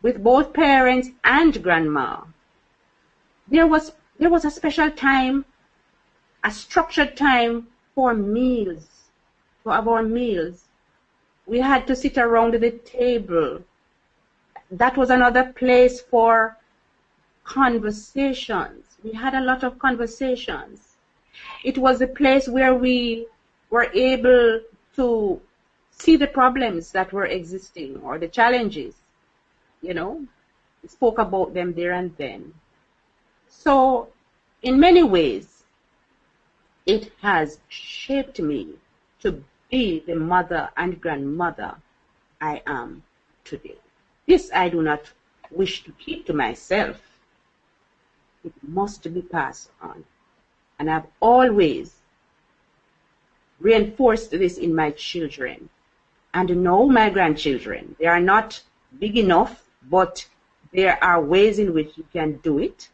with both parents and grandma. There was a special time, a structured time for meals, to have our meals. We had to sit around the table. That was another place for conversations. We had a lot of conversations. It was a place where we were able to see the problems that were existing or the challenges, you know. We spoke about them there and then. So in many ways, it has shaped me to be the mother and grandmother I am today. This I do not wish to keep to myself. It must be passed on. And I've always reinforced this in my children and now my grandchildren. They are not big enough, but there are ways in which you can do it.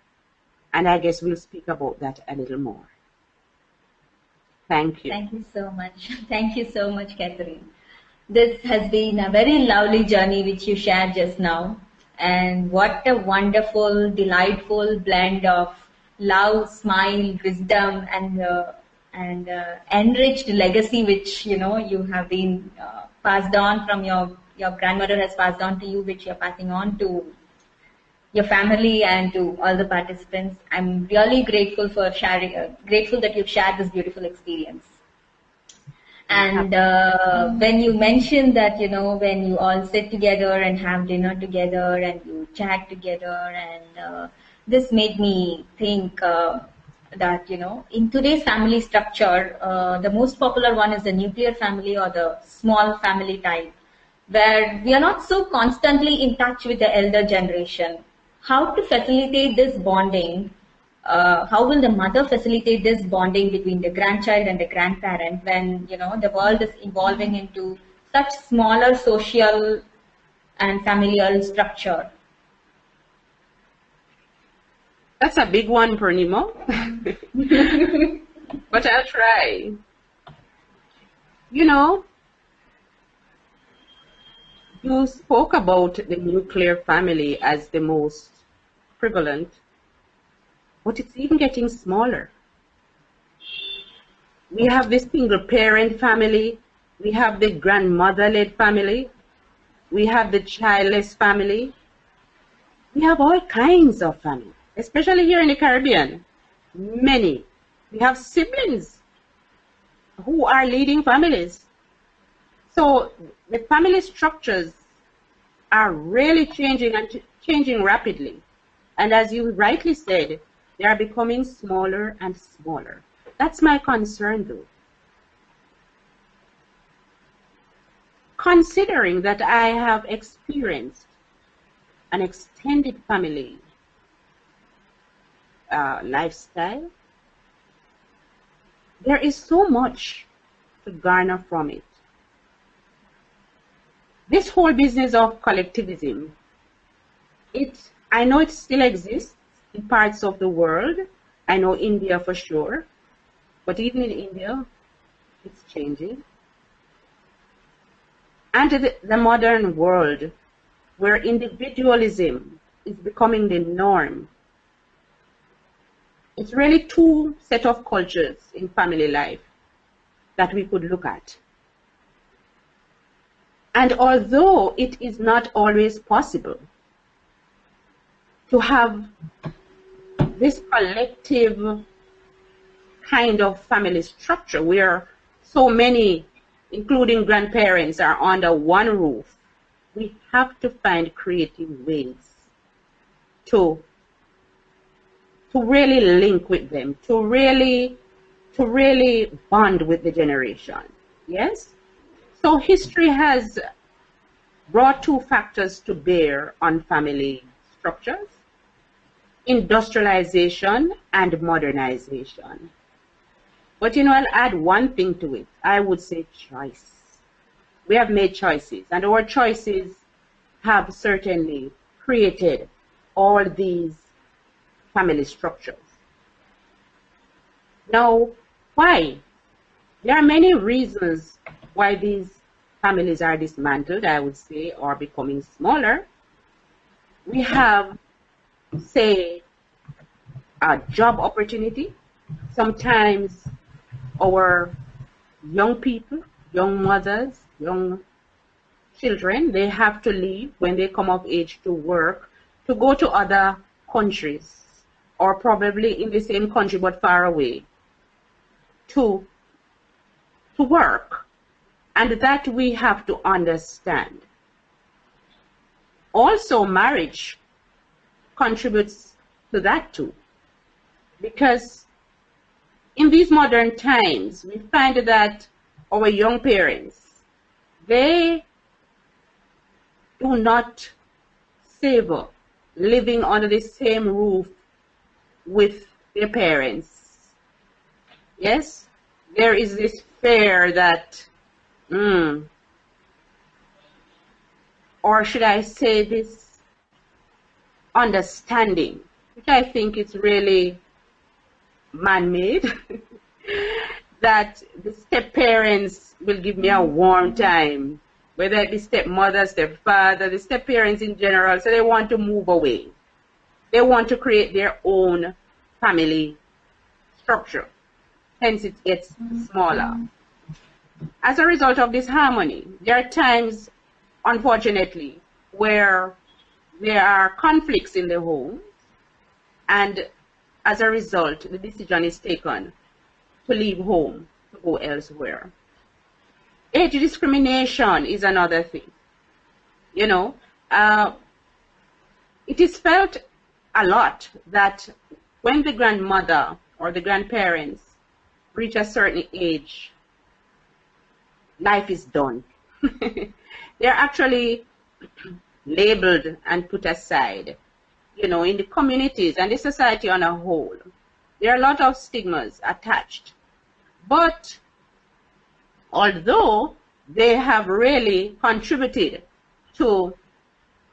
And I guess we'll speak about that a little more. Thank you. Thank you so much. Thank you so much, Catherine. This has been a very lovely journey which you shared just now. And what a wonderful, delightful blend of love, smile, wisdom, and enriched legacy which you have been passed on from your grandmother has passed on to you, which you're passing on to your family and to all the participants. I'm really grateful for sharing, grateful that you've shared this beautiful experience. And when you mentioned that, when you all sit together and have dinner together and you chat together, and this made me think that, in today's family structure, the most popular one is the nuclear family or the small family type, where we are not so constantly in touch with the elder generation. How to facilitate this bonding? How will the mother facilitate this bonding between the grandchild and the grandparent when the world is evolving into such smaller social and familial structure? That's a big one, Purnima. But I'll try. You spoke about the nuclear family as the most prevalent, but it's even getting smaller. We have the single parent family, we have the grandmother-led family, we have the childless family, we have all kinds of family, especially here in the Caribbean. Many. We have siblings who are leading families. So the family structures are really changing and changing rapidly. And as you rightly said, they are becoming smaller and smaller. That's my concern, though. Considering that I have experienced an extended family lifestyle, there is so much to garner from it. This whole business of collectivism, I know it still exists in parts of the world. I know India for sure, but even in India, it's changing. And the modern world, where individualism is becoming the norm, it's really two set of cultures in family life that we could look at. And although it is not always possible to have this collective kind of family structure where so many, including grandparents, are under one roof, we have to find creative ways to really link with them, to really bond with the generation. Yes? So history has brought two factors to bear on family structures: industrialization and modernization. But I'll add one thing to it. I would say choice. We have made choices, and our choices have certainly created all these family structures. Now, why? There are many reasons why these families are dismantled, I would say, or becoming smaller. we have, say, a job opportunity. Sometimes our young people, young mothers, young children, they have to leave when they come of age to work, to go to other countries, or probably in the same country but far away, to work. And that we have to understand. Also, marriage contributes to that too, because in these modern times, we find that our young parents, they do not savor living under the same roof with their parents. Yes, there is this fear that, or should I say this understanding, which I think is really man-made, that the step-parents will give me a warm time, whether it be stepmother, stepfather, the step-parents in general, so they want to move away. They want to create their own family structure. Hence, it gets smaller. As a result of this harmony, there are times, unfortunately, where there are conflicts in the home, and as a result, the decision is taken to leave home, to go elsewhere. Age discrimination is another thing. You know, it is felt a lot that when the grandmother or the grandparents reach a certain age, life is done. They're actually labeled and put aside. You know, in the communities and the society on a whole, there are a lot of stigmas attached. But although they have really contributed to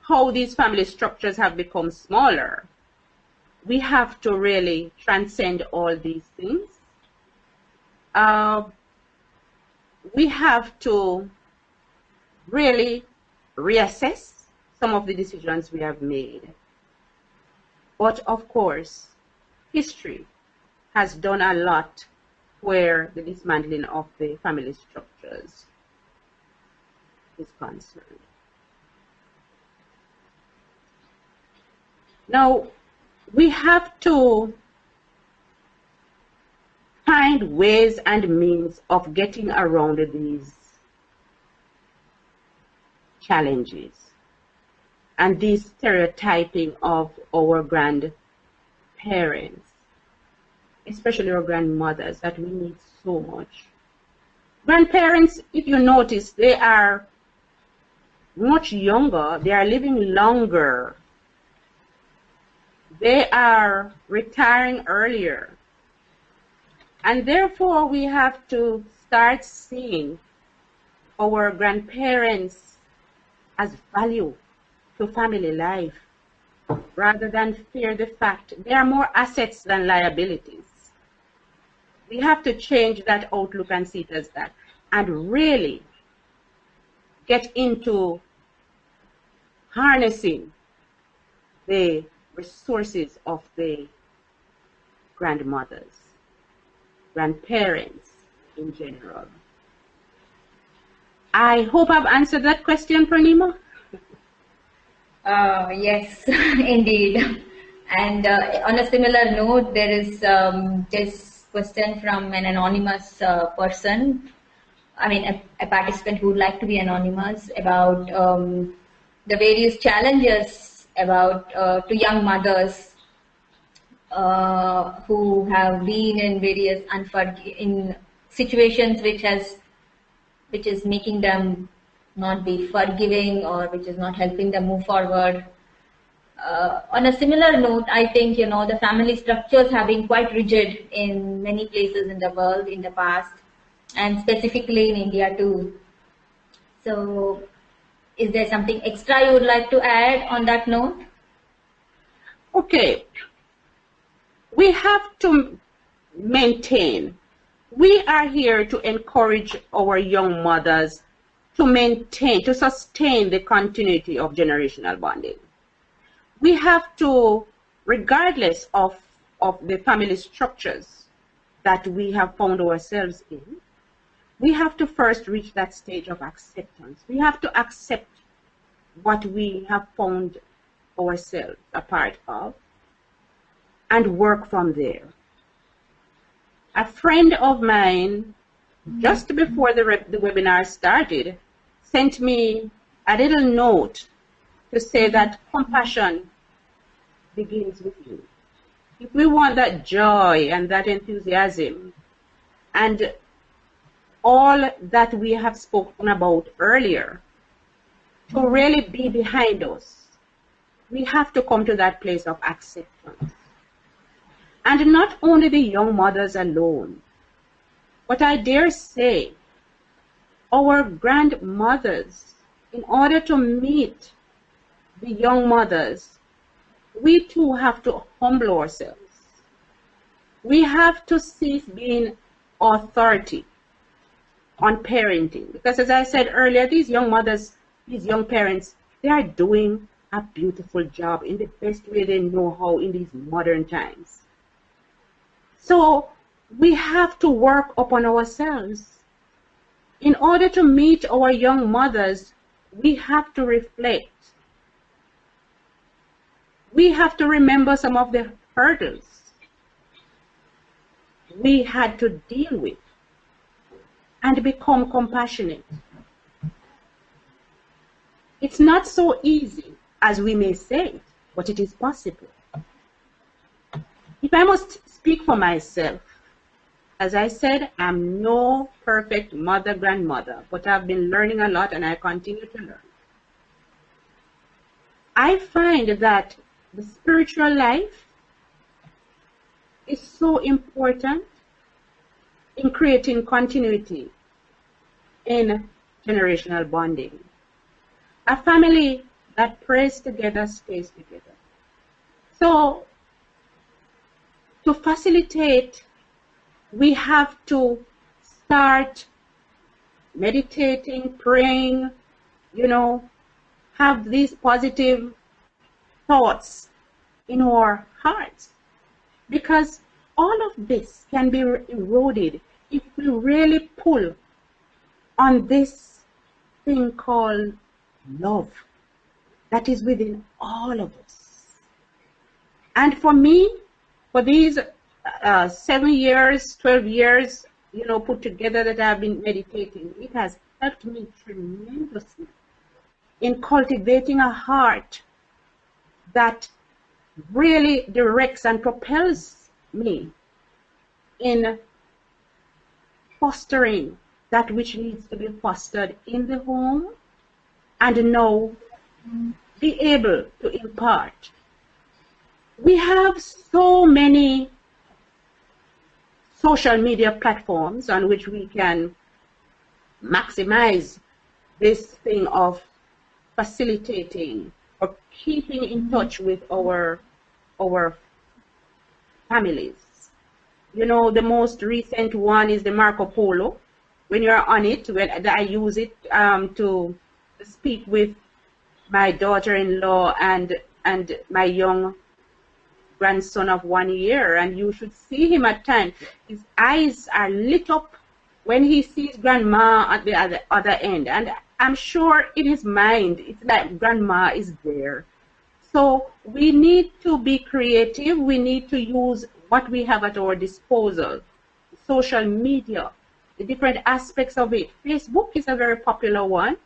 how these family structures have become smaller, we have to really transcend all these things. We have to really reassess some of the decisions we have made. But of course, history has done a lot where the dismantling of the family structures is concerned. Now, we have to find ways and means of getting around these challenges and this stereotyping of our grandparents, especially our grandmothers, that we need so much. Grandparents, if you notice, they are much younger, they are living longer, they are retiring earlier, and therefore we have to start seeing our grandparents as value to family life, rather than fear the fact they are more assets than liabilities. We have to change that outlook and see it as that, and really get into harnessing the resources of the grandmothers, grandparents in general. I hope I've answered that question, Pranima. Yes, indeed. And on a similar note, there is this question from an anonymous person. I mean, a participant who would like to be anonymous, about the various challenges about to young mothers who have been in various in situations which is making them not be forgiving, or which is not helping them move forward. On a similar note, I think, the family structures have been quite rigid in many places in the world in the past, and specifically in India too. So, is there something extra you would like to add on that note? Okay. We have to maintain. We are here to encourage our young mothers to sustain the continuity of generational bonding. we have to, regardless of the family structures that we have found ourselves in, we have to first reach that stage of acceptance. We have to accept what we have found ourselves a part of and work from there. A friend of mine, just before the webinar started, sent me a little note to say that compassion begins with you. If we want that joy and that enthusiasm and all that we have spoken about earlier to really be behind us, we have to come to that place of acceptance. And not only the young mothers alone, but I dare say our grandmothers, in order to meet the young mothers, we too have to humble ourselves. We have to cease being authority on parenting. Because as I said earlier, these young mothers, these young parents, they are doing a beautiful job in the best way they know how in these modern times. So we have to work upon ourselves. In order to meet our young mothers, we have to reflect. We have to remember some of the hurdles we had to deal with and become compassionate. It's not so easy as we may say, but it is possible. If I must speak for myself, as I said, I'm no perfect mother, grandmother, but I've been learning a lot and I continue to learn. I find that the spiritual life is so important in creating continuity in generational bonding. A family that prays together stays together. So, to facilitate, we have to start meditating, praying, have these positive thoughts in our hearts. Because all of this can be eroded if we really pull on this thing called love that is within all of us. And for me, for these 7 years, 12 years, put together that I've been meditating, it has helped me tremendously in cultivating a heart that really directs and propels me in fostering that which needs to be fostered in the home and now be able to impart. We have so many social media platforms on which we can maximize this thing of facilitating or keeping in touch with our families. The most recent one is the Marco Polo. When you're on it, I use it to speak with my daughter-in-law and my young grandson of 1 year, and you should see him at times. His eyes are lit up when he sees grandma at the other end, and I'm sure in his mind it's like grandma is there. So we need to be creative. We need to use what we have at our disposal. Social media, the different aspects of it. Facebook is a very popular one.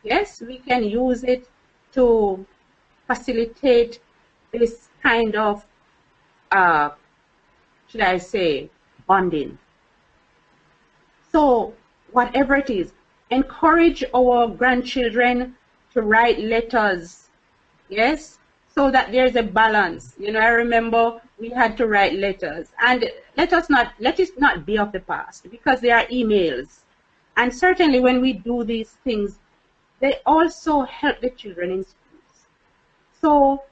Yes, we can use it to facilitate this kind of, should I say, bonding. So whatever it is, encourage our grandchildren to write letters, yes, so that there's a balance. I remember we had to write letters, and let it not be of the past, because there are emails, and certainly when we do these things, they also help the children in schools. So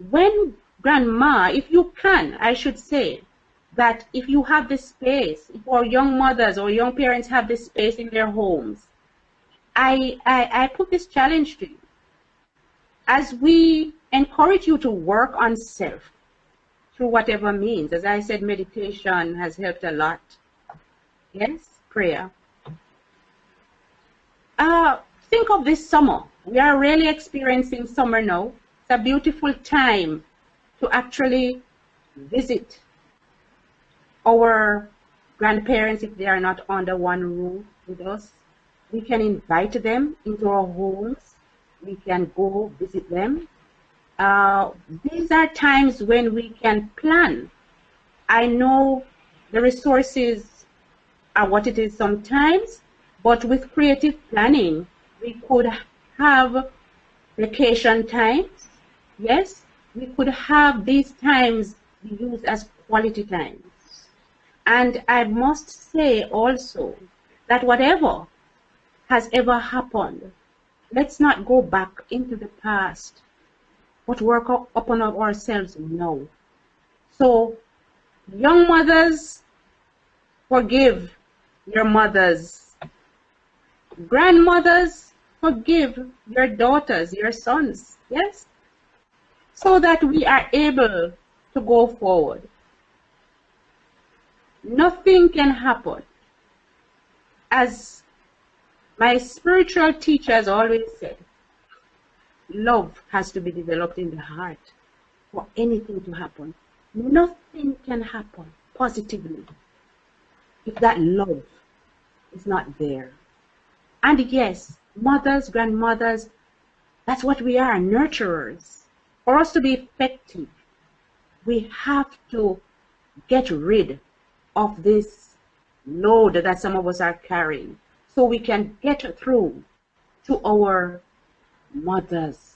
when grandma, if you can, I should say, that if you have the space, if our young mothers or young parents have the space in their homes, I put this challenge to you. As we encourage you to work on self through whatever means. As I said, meditation has helped a lot. Yes, prayer. Think of this summer. We are really experiencing summer now. It's a beautiful time to actually visit our grandparents if they are not under one roof with us. We can invite them into our homes. We can go visit them. These are times when we can plan. I know the resources are what it is sometimes, but with creative planning, we could have vacation times. Yes, we could have these times used as quality times. And I must say also that whatever has ever happened, let's not go back into the past, but work upon ourselves now. So, young mothers, forgive your mothers. Grandmothers, forgive your daughters, your sons, yes? So that we are able to go forward. Nothing can happen. As my spiritual teachers always said, love has to be developed in the heart for anything to happen. Nothing can happen positively if that love is not there. And yes, mothers, grandmothers, that's what we are, nurturers. For us to be effective, we have to get rid of this load that some of us are carrying so we can get through to our mothers.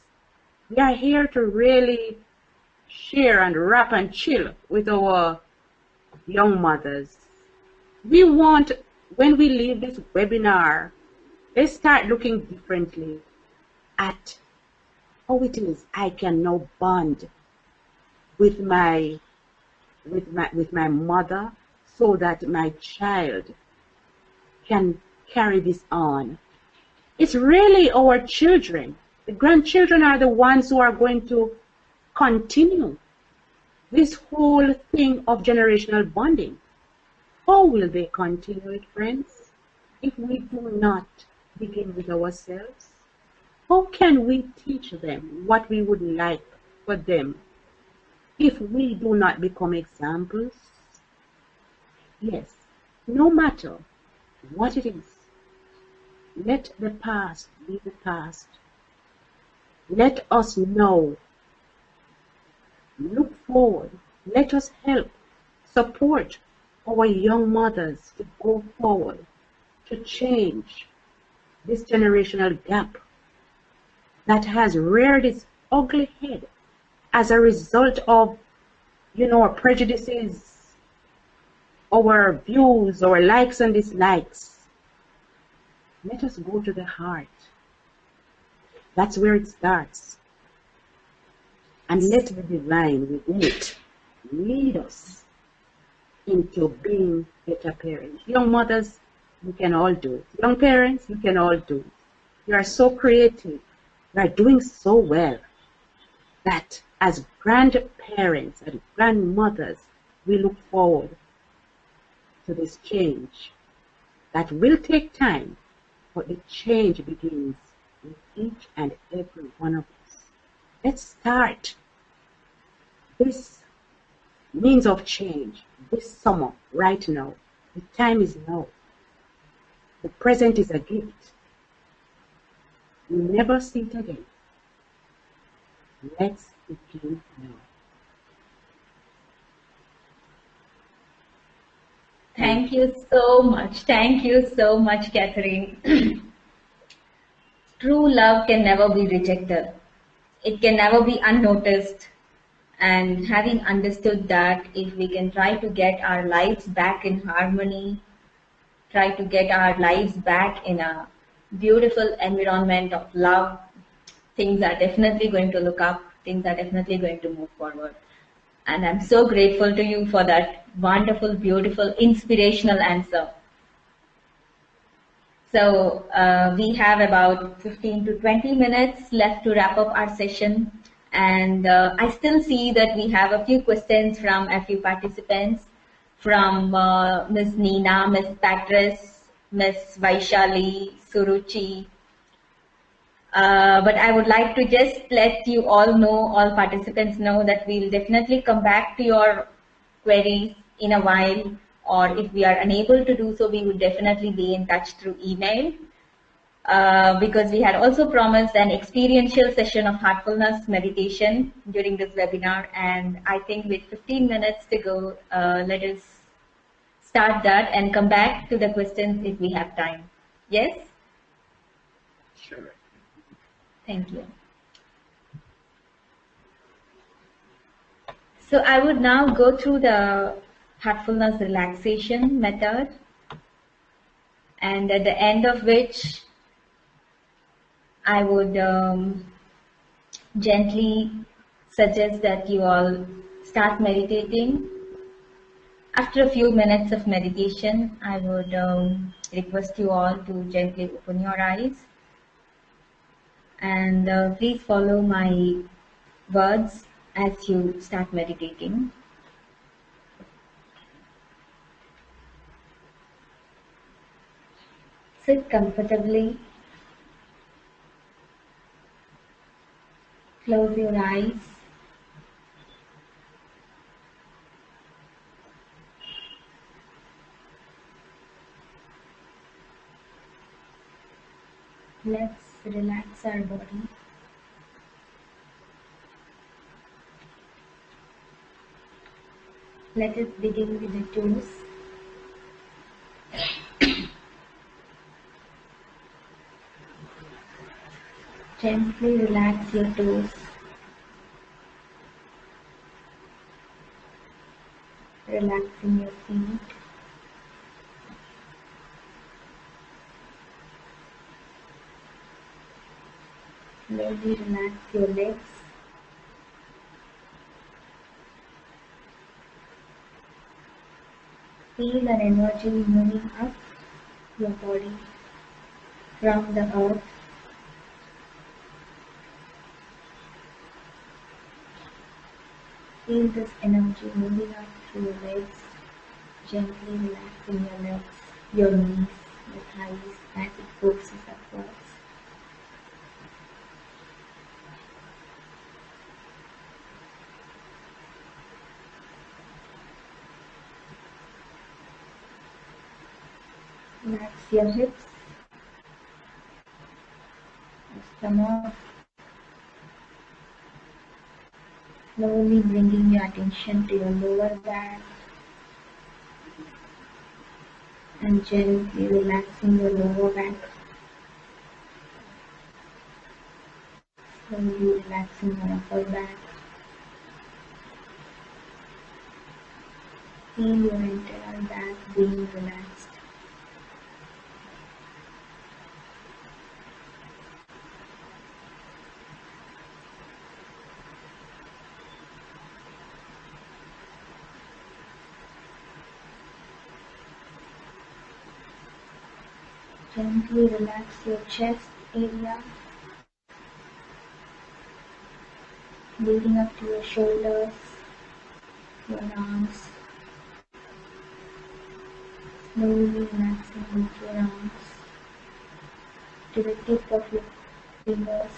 We are here to really share and rap and chill with our young mothers. We want, when we leave this webinar, let's start looking differently at how it is I can now bond with my mother so that my child can carry this on. It's really our children. The grandchildren are the ones who are going to continue this whole thing of generational bonding. How will they continue it, friends, if we do not begin with ourselves? How can we teach them what we would like for them if we do not become examples? Yes, no matter what it is, let the past be the past. Let us now look forward. Let us help, support our young mothers to go forward, to change this generational gap that has reared its ugly head as a result of, our prejudices, our views, our likes and dislikes. Let us go to the heart. That's where it starts. And let the divine within it lead us into being better parents. Young mothers, you can all do it. Young parents, you can all do it. You are so creative. You are doing so well that as grandparents and grandmothers, we look forward to this change that will take time, but the change begins with each and every one of us. Let's start this means of change this summer, right now. The time is now. The present is a gift. We'll never see it again. Let's begin now. Thank you so much. Thank you so much, Catherine. True love can never be rejected. It can never be unnoticed. And having understood that, if we can try to get our lives back in harmony, try to get our lives back in a beautiful environment of love, things are definitely going to look up, things are definitely going to move forward. And I'm so grateful to you for that wonderful, beautiful, inspirational answer. So we have about 15 to 20 minutes left to wrap up our session. And I still see that we have a few questions from a few participants, from Ms. Nina, Ms. Patrice, Ms. Vaishali, Suruchi. But I would like to just let you all know, all participants know, that we'll definitely come back to your queries in a while, or if we are unable to do so, we will definitely be in touch through email. Because we had also promised an experiential session of heartfulness meditation during this webinar, and I think with 15 minutes to go, let us start that and come back to the questions if we have time. Yes? Sure. Thank you. So I would now go through the heartfulness relaxation method, and at the end of which I would gently suggest that you all start meditating. After a few minutes of meditation, I would request you all to gently open your eyes, and please follow my words as you start meditating. Sit comfortably, close your eyes, let's relax our body. Let us begin with the toes. Gently relax your toes. Relaxing your feet. Slowly relax your legs. Feel an energy moving up your body from the earth. Feel this energy moving up through your legs, gently relaxing your legs, your knees, your thighs as it forces upwards. Relax your hips, your stomach, slowly bringing your attention to your lower back and gently relaxing your lower back. Slowly relaxing your upper back. Feel your entire back being relaxed. Gently relax your chest area, leading up to your shoulders, your arms. Slowly relaxing with your arms to the tip of your fingers.